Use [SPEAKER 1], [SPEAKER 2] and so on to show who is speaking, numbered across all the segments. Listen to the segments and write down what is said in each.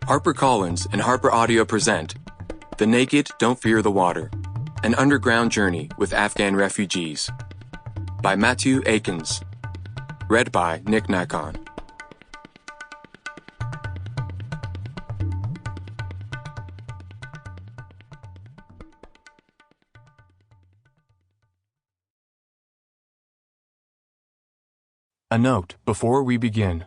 [SPEAKER 1] HarperCollins and HarperAudio present The Naked Don't Fear the Water, an underground journey with Afghan refugees, by Matthieu Aikins, read by Nikon. A note before we begin.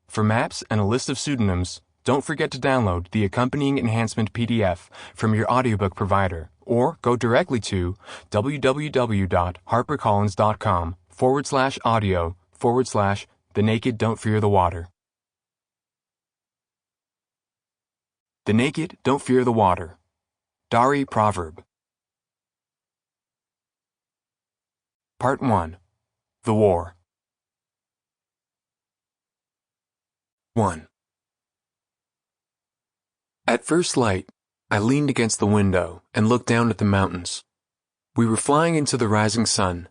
[SPEAKER 1] For maps and a list of pseudonyms, don't forget to download the accompanying enhancement PDF from your audiobook provider, or go directly to www.harpercollins.com/audio/The Naked Don't Fear the Water. The Naked Don't Fear the Water. Dari Proverb. Part 1. The War. 1. At first light, I leaned against the window and looked down at the mountains. We were flying into the rising sun,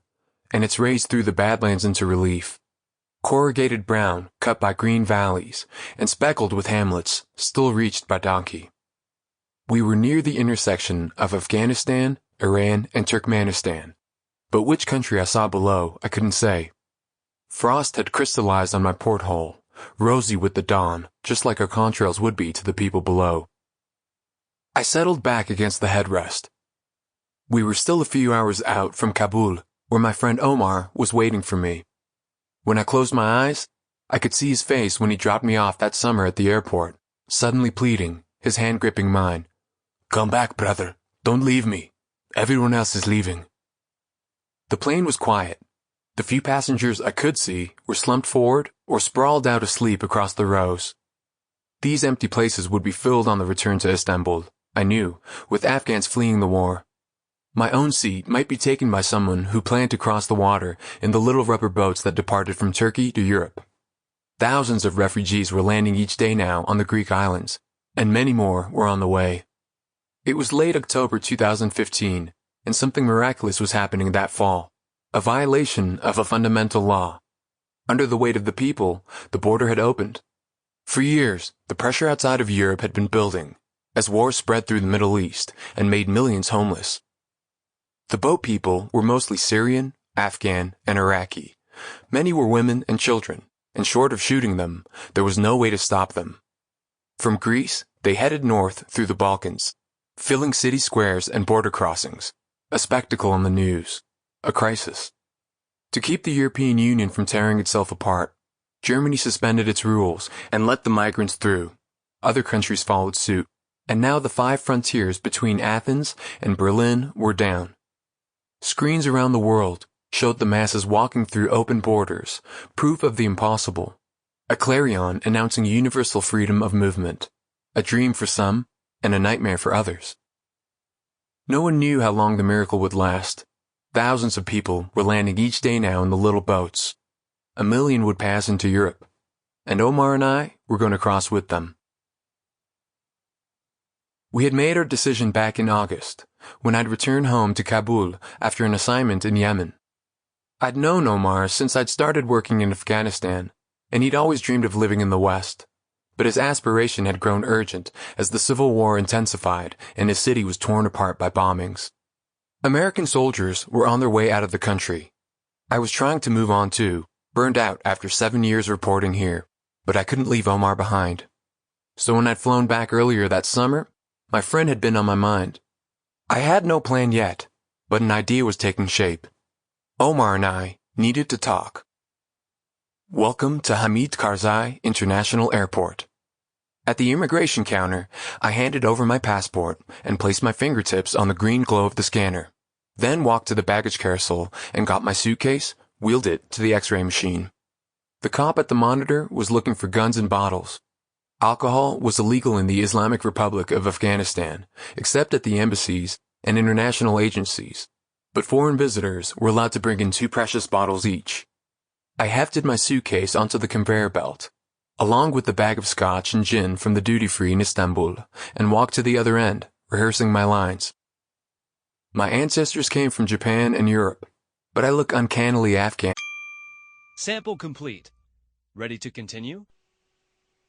[SPEAKER 1] and its rays threw the Badlands into relief. Corrugated brown, cut by green valleys, and speckled with hamlets, still reached by donkey. We were near the intersection of Afghanistan, Iran, and Turkmenistan, but which country I saw below, I couldn't say. Frost had crystallized on my porthole, rosy with the dawn, just like our contrails would be to the people below. I settled back against the headrest. We were still a few hours out from Kabul, where my friend Omar was waiting for me. When I closed my eyes, I could see his face when he dropped me off that summer at the airport, suddenly pleading, his hand gripping mine. "Come back, brother. Don't leave me. Everyone else is leaving." The plane was quiet. The few passengers I could see were slumped forward or sprawled out asleep across the rows. These empty places would be filled on the return to Istanbul, I knew, with Afghans fleeing the war. My own seat might be taken by someone who planned to cross the water in the little rubber boats that departed from Turkey to Europe. Thousands of refugees were landing each day now on the Greek islands, and many more were on the way. It was late October 2015, and something miraculous was happening that fall. A violation of a fundamental law. Under the weight of the people, the border had opened. For years, the pressure outside of Europe had been building, as war spread through the Middle East and made millions homeless. The boat people were mostly Syrian, Afghan, and Iraqi. Many were women and children, and short of shooting them, there was no way to stop them. From Greece, they headed north through the Balkans, filling city squares and border crossings, a spectacle on the news. A crisis. To keep the European Union from tearing itself apart, Germany suspended its rules and let the migrants through. Other countries followed suit, and now the 5 frontiers between Athens and Berlin were down. Screens around the world showed the masses walking through open borders, proof of the impossible. A clarion announcing universal freedom of movement, a dream for some and a nightmare for others. No one knew how long the miracle would last. Thousands of people were landing each day now in the little boats. 1 million would pass into Europe, and Omar and I were going to cross with them. We had made our decision back in August, when I'd returned home to Kabul after an assignment in Yemen. I'd known Omar since I'd started working in Afghanistan, and he'd always dreamed of living in the West. But his aspiration had grown urgent as the Civil War intensified and his city was torn apart by bombings. American soldiers were on their way out of the country. I was trying to move on too, burned out after 7 years reporting here, but I couldn't leave Omar behind. So when I'd flown back earlier that summer, my friend had been on my mind. I had no plan yet, but an idea was taking shape. Omar and I needed to talk. Welcome to Hamid Karzai International Airport. At the immigration counter, I handed over my passport and placed my fingertips on the green glow of the scanner. Then walked to the baggage carousel and got my suitcase, wheeled it to the X-ray machine. The cop at the monitor was looking for guns and bottles. Alcohol was illegal in the Islamic Republic of Afghanistan, except at the embassies and international agencies, but foreign visitors were allowed to bring in 2 precious bottles each. I hefted my suitcase onto the conveyor belt, along with the bag of scotch and gin from the duty-free in Istanbul, and walked to the other end, rehearsing my lines. My ancestors came from Japan and Europe, but I look uncannily Afghan.
[SPEAKER 2] Sample complete. Ready to continue?